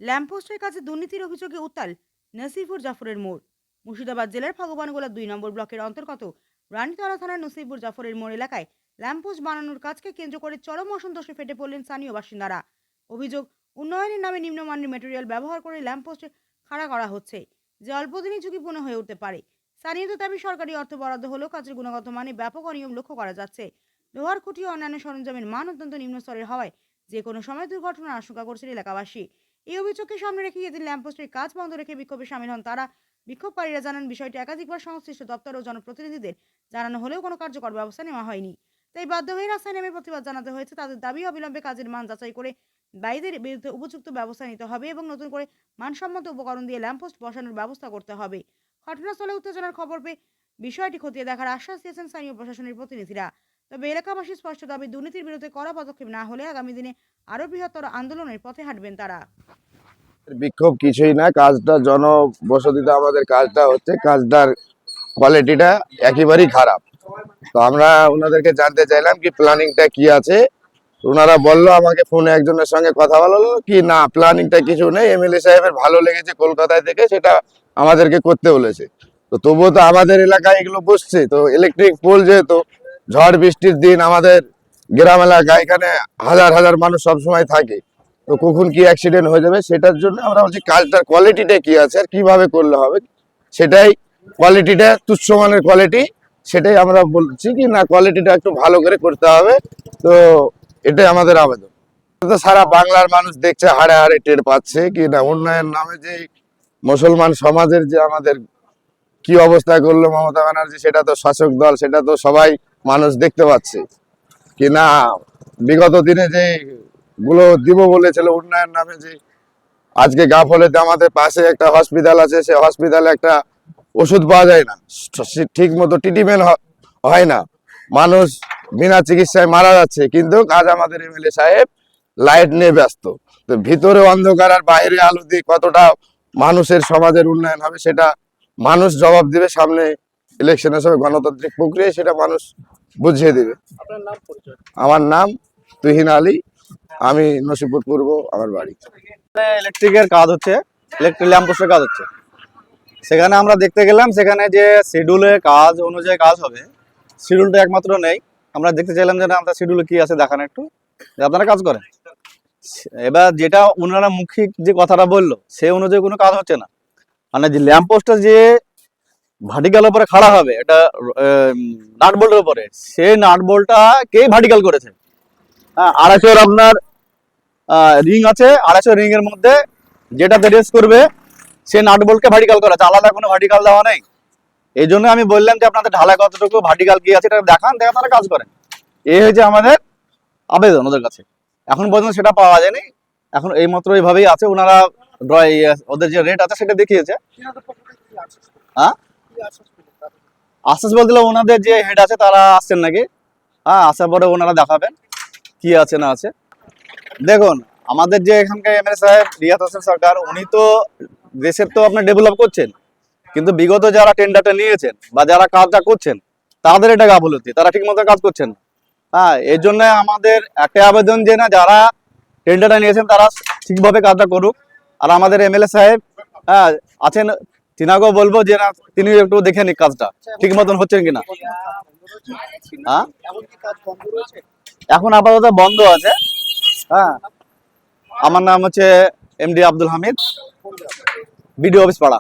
ল্যাম্পপোস্টের কাছে দুর্নীতির অভিযোগে উত্তাল নসিবুর জাফরের মোড়। মুর্শিদাবাদ জেলার ভগবানগোলা 2 নম্বর ব্লকের অন্তর্গত রানীতলা থানার নসিবুর জাফরের মোড় এলাকায় ল্যাম্পপোস্ট বানানোর কাজকে কেন্দ্র করে চরম অসন্তোষে ফেটে পড়লেন স্থানীয় বাসিন্দারা। অভিযোগ, উন্নয়নের নামে নিম্নমানের ম্যাটেরিয়াল ব্যবহার করে ল্যাম্পপোস্টে খাড়া করা হচ্ছে, যে অল্পদিনই ঝুঁকিপূর্ণ হয়ে উঠতে পারে। স্থানীয়দের দাবি, সরকারি অর্থ বরাদ্দ হলেও কাজের গুণগত মানে ব্যাপক অনিয়ম লক্ষ্য করা যাচ্ছে। লোহার খুঁটি ও অন্যান্য সরঞ্জামের মান অত্যন্ত নিম্ন স্তরের হওয়ায় যে কোনো সময় দুর্ঘটনার আশঙ্কা করছেন এলাকাবাসী। এই অভিযোগকে সামনে রেখে এদিন ল্যাম্পপোস্টের কাজ বন্ধ রেখে বিক্ষোভে সামিল হন তারা। বিক্ষোভকারীরা জানান, বিষয়টি একাধিকবার সংশ্লিষ্ট দপ্তর ও জনপ্রতিনিধিদের জানানো হলেও কোনো কার্যকর ব্যবস্থা নেওয়া হয়নি। তাই বাধ্য হয়ে রাস্তায় নেমে প্রতিবাদ জানাতে হয়েছে। তাদের দাবি, অবিলম্বে কাজের মান যাচাই করে বাইরের বিরুদ্ধে উপযুক্ত ব্যবস্থা নিতে হবে এবং নতুন করে মানসম্মত উপকরণ দিয়ে ল্যাম্পপোস্ট বসানোর ব্যবস্থা করতে হবে। ঘটনাস্থলে উত্তেজনার খবর পেয়ে বিষয়টি খতিয়ে দেখার আশ্বাস দিয়েছেন স্থানীয় প্রশাসনের প্রতিনিধিরা। তবে এলাকাবাসীর স্পষ্ট দাবি, দুর্নীতির বিরুদ্ধে কড়া পদক্ষেপ না হলে আগামী দিনে আরও বৃহত্তর আন্দোলনের পথে হাঁটবেন তারা। বিক্ষোভ কিছুই না, কাজটা জনবসতিতে আমাদের কাজটা হচ্ছে, কাজটার কোয়ালিটিটা একেবারেই খারাপ। তো আমরা ওনাদেরকে জানতে চাইলাম কি প্ল্যানিংটা কি আছে। ওনারা বললো, আমাকে ফোনে একজনের সঙ্গে কথা বললো কি না, প্ল্যানিংটা কিছু নেই, এমএলএ সাহেবের ভালো লেগেছে কলকাতায় থেকে, সেটা আমাদেরকে করতে বলেছে। তো তবুও তো আমাদের এলাকায় এগুলো বসছে, তো ইলেকট্রিক পোল যেহেতু, ঝড় বৃষ্টির দিন আমাদের গ্রাম এলাকায় এখানে হাজার হাজার মানুষ সবসময় থাকে, তো কখন কি অ্যাক্সিডেন্ট হয়ে যাবে, সেটার জন্য আমরা বলছি কাজটার কোয়ালিটিটা কি আছে আর কিভাবে করলে হবে, সেটাই কোয়ালিটিটা তুচ্ছমানের কোয়ালিটি, সেটাই আমরা বলছি কি না, কোয়ালিটিটা একটু ভালো করে করতে হবে। তো এটাই আমাদের আবেদন। তো সারা বাংলার মানুষ দেখছে, হাড়ে হাড়ে টের পাচ্ছে কি না, উন্নয়ন নামে যে মুসলমান সমাজের যে আমাদের কি অবস্থা করলো মমতা ব্যানার্জি, সেটা তো শাসক দল, সেটা তো সবাই মানুষ দেখতে পাচ্ছে কি না। বিগত দিনে যে গুলো দিব বলেছিল উন্নয়ন নামে, যে আজকে গাফলেতে আমাদের পাশে একটা হসপিটাল আছে, সে হসপিটালে একটা ওষুধ পাওয়া যায় না, ঠিক মতো ট্রিটমেন্ট হয় না, মানুষ বিনা চিকিৎসায় মারা যাচ্ছে, কিন্তু আজ আমাদের এমএলএ সাহেব লাইট নিয়ে ব্যস্ত। তো ভিতরে অন্ধকার আর বাইরে আলো দিয়ে কতটা মানুষের সমাজের উন্নয়ন হবে, সেটা মানুষ জবাব দিবে সামনে ইলেকশনের সময়, গণতান্ত্রিক প্রক্রিয়া, সেটা মানুষ বুঝিয়ে দিবে। আমার নাম তুহিন আলী, আমি নসিবপুর পূর্ব আমার বাড়ি। ইলেকট্রিকের কাজ হচ্ছে, ইলেকট্রিক ল্যাম্পপোস্টের কাজ হচ্ছে। সেখানে আমরা দেখতে গেলাম, সেখানে যে শিডিউলে কাজ অনুযায়ী কাজ হবে, শিডিউলটা একমাত্র নেই। আমরা দেখতে চাইলাম যে না, আপনার শিডিউলে কি আছে দেখান একটু, যে আপনারা কাজ করেন। এবার যেটা ওনারা মৌখিক যে কথাটা বললো, সে অনুযায়ী কোনো কাজ হচ্ছে না। মানে যে ল্যাম্পপোস্টটা যে ভার্টিক্যাল উপরে খাড়া হবে, এটা নাট বোল্টের উপরে, সেই নাট বোল্টটা কে ভার্টিক্যাল করেছে? হ্যাঁ, 250 আপনার রিং আছে, 250 রিং এর মধ্যে যেটাতে রেস করবে সে নাট বোল্টকে ভার্টিক্যাল করা আছে, আলাদা কোনো ভার্টিক্যাল দেওয়া নেই। এই জন্য আমি বললাম যে আপনাদের ঢালাই কতটুকু ভার্টিক্যাল কি আছে এটা দেখান, তারা কাজ করেন। এই হয়েছে আমাদের আবেদন ওদের কাছে। এখন পর্যন্ত সেটা পাওয়া যায়নি, এখন এই মাত্র এইভাবেই আছে। ওনারা ওদের যে রেট আছে সেটা দেখিয়েছে। হ্যাঁ, আশ্বাস বলতে ওনাদের যে হেড আছে তারা আসছেন নাকি, হ্যাঁ আসার পরে ওনারা দেখাবেন কি আছে না আছে। দেখুন, আমাদের যে এখানকার এমএলএ সাহেব রিয়াদ হোসেন সরকার, উনি তো দেশের তো আপনার ডেভেলপ করছেন, কিন্তু বিগত যারা টেন্ডারটা নিয়েছেন বা যারা কাজটা করছেন তাদের এটা গাফলতি, তারা ঠিক মতো কাজ করছেন না। হ্যাঁ, এই জন্য আমাদের একটা আবেদন যে না, যারা টেন্ডারটা নিয়েছেন তারা ঠিকভাবে কাজটা করুক। আর আমাদের এমএলএ সাহেব হ্যাঁ আছেন, তিনাকেও বলবো যে না, তিনি একটু দেখে নিক কাজটা ঠিক মতন হচ্ছেন কিনা। হ্যাঁ, এখন আপাতত বন্ধ আছে। হ্যাঁ, আমার নাম হচ্ছে MD Abdul Hamid, BDO office পাড়া।